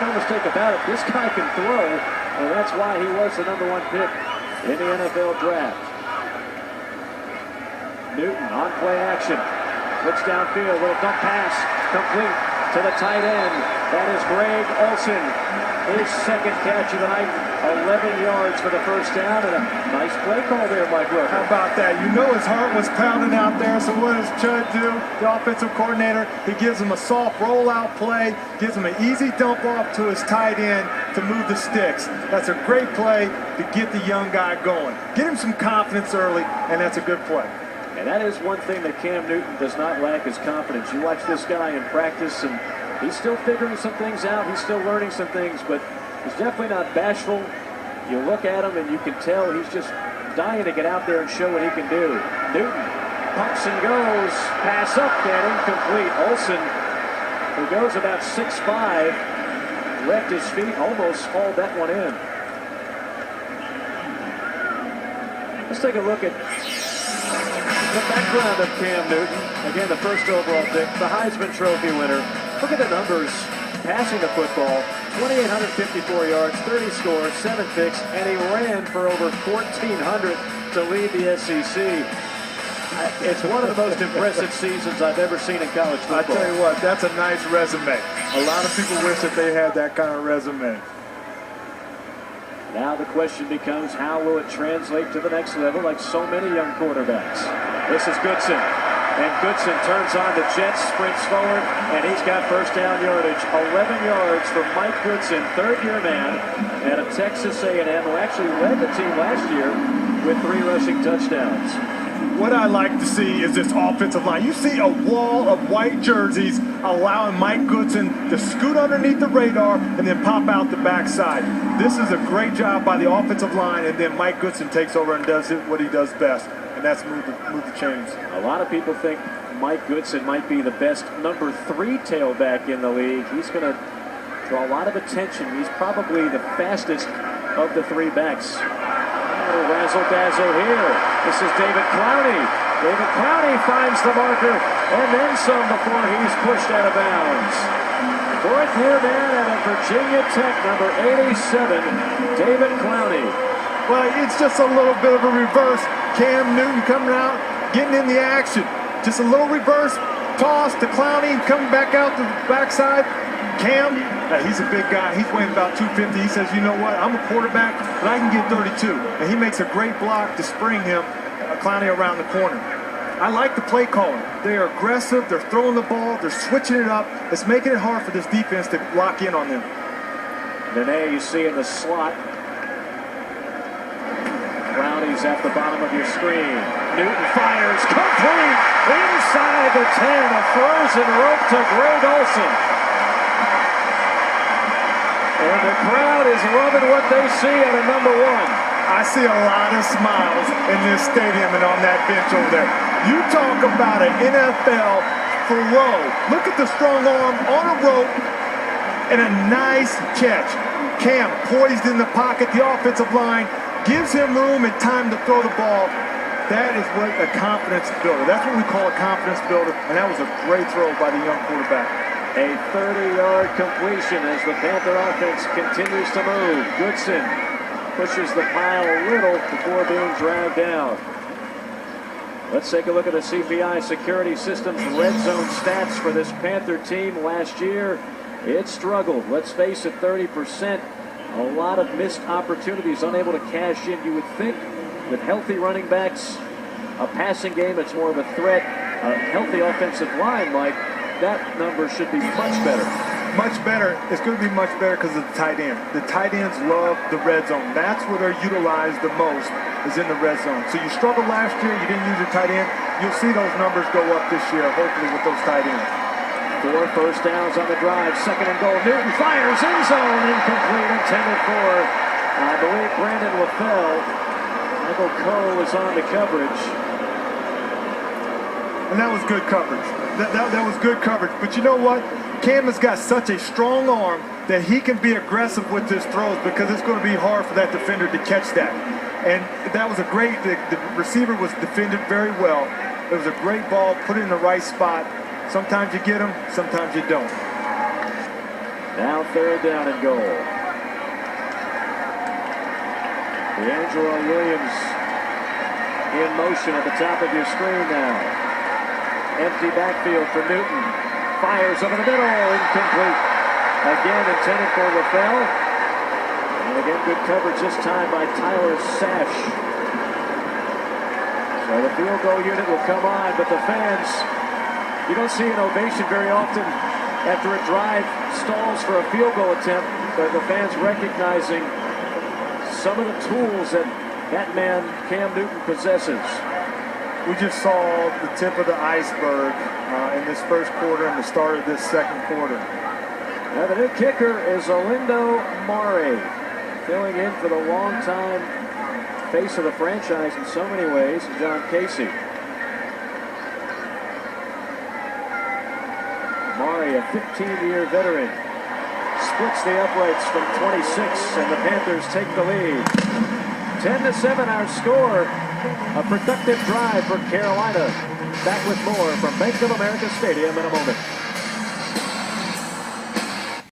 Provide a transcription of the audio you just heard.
No mistake about it, this guy can throw, and that's why he was the #1 pick in the NFL draft. Newton on play action. Looks downfield, little dump pass, complete to the tight end. That is Greg Olsen. His second catch of the night, 11 yards for the first down, and a nice play call there, Mike Rucker. How about that? You know his heart was pounding out there, so what does Chud do? The offensive coordinator, he gives him a soft rollout play, gives him an easy dump off to his tight end to move the sticks. That's a great play to get the young guy going. Get him some confidence early, and that's a good play. And that is one thing that Cam Newton does not lack, is confidence. You watch this guy in practice, and he's still figuring some things out. He's still learning some things, but he's definitely not bashful. You look at him, and you can tell he's just dying to get out there and show what he can do. Newton pumps and goes. Pass up and incomplete. Olsen, who goes about 6'5", left his feet, almost hauled that one in. Let's take a look at the background of Cam Newton. Again, the first overall pick, the Heisman Trophy winner. Look at the numbers passing the football. 2,854 yards, 30 scores, 7 picks, and he ran for over 1,400 to lead the SEC. It's one of the most impressive seasons I've ever seen in college football. I tell you what, that's a nice resume. A lot of people wish that they had that kind of resume. Now the question becomes, how will it translate to the next level, like so many young quarterbacks? This is Goodson, and Goodson turns on the Jets, sprints forward, and he's got first down yardage. 11 yards for Mike Goodson, third-year man out of Texas A&M, who actually led the team last year with 3 rushing touchdowns. What I like to see is this offensive line. You see a wall of white jerseys allowing Mike Goodson to scoot underneath the radar and then pop out the backside. This is a great job by the offensive line, and then Mike Goodson takes over and does what he does best, and that's move the chains. A lot of people think Mike Goodson might be the best #3 tailback in the league. He's going to draw a lot of attention. He's probably the fastest of the 3 backs. A little razzle-dazzle here. This is David Clowney. David Clowney finds the marker and then some before he's pushed out of bounds. 4th-year man out of Virginia Tech, number 87, David Clowney. Well, it's just a little bit of a reverse. Cam Newton coming out, getting in the action. Just a little reverse toss to Clowney, coming back out the backside. Cam, he's a big guy. He's weighing about 250. He says, you know what, I'm a quarterback, but I can get 32. And he makes a great block to spring him, Clowney around the corner. I like the play calling. They are aggressive. They're throwing the ball. They're switching it up. It's making it hard for this defense to lock in on them. Nene, you see in the slot. Clowney's at the bottom of your screen. Newton fires, complete, inside the 10, a frozen rope to Greg Olsen. And the crowd is loving what they see at a #1. I see a lot of smiles in this stadium and on that bench over there. You talk about an NFL throw. Look at the strong arm on a rope and a nice catch. Cam poised in the pocket. The offensive line gives him room and time to throw the ball. That is what a confidence builder. That's what we call a confidence builder, and that was a great throw by the young quarterback. A 30-yard completion as the Panther offense continues to move. Goodson pushes the pile a little before being dragged out. Let's take a look at the CPI Security Systems red zone stats for this Panther team last year. It struggled. Let's face it, 30%. A lot of missed opportunities, unable to cash in. You would think with healthy running backs, a passing game that's more of a threat, a healthy offensive line, Mike, that number should be much better. Much better. It's going to be much better because of the tight end. The tight ends love the red zone. That's where they're utilized the most, is in the red zone. So you struggled last year, you didn't use your tight end. You'll see those numbers go up this year, hopefully, with those tight ends. 4 first downs on the drive, 2nd and goal. Newton fires, end zone, incomplete, intended for, I believe, Brandon LaFell. Michael Coe was on the coverage. And that was good coverage. That was good coverage. But you know what? Cam has got such a strong arm that he can be aggressive with his throws because it's going to be hard for that defender to catch that. And that was a great, the receiver was defended very well. It was a great ball, put it in the right spot. Sometimes you get them, sometimes you don't. Now 3rd down and goal. D'Angelo Williams in motion at the top of your screen now. Empty backfield for Newton. Fires over the middle. Incomplete. Again intended for Rafael. And again, good coverage this time by Tyler Sash. So the field goal unit will come on, but the fans, you don't see an ovation very often after a drive stalls for a field goal attempt, but the fans recognizing some of the tools that man, Cam Newton, possesses. We just saw the tip of the iceberg in this first quarter and the start of this second quarter. Now the new kicker is Olindo Mare, filling in for the longtime face of the franchise in so many ways, John Casey. Mare, a 15-year veteran, splits the uprights from 26, and the Panthers take the lead. 10-7 our score. A productive drive for Carolina. Back with more from Bank of America Stadium in a moment.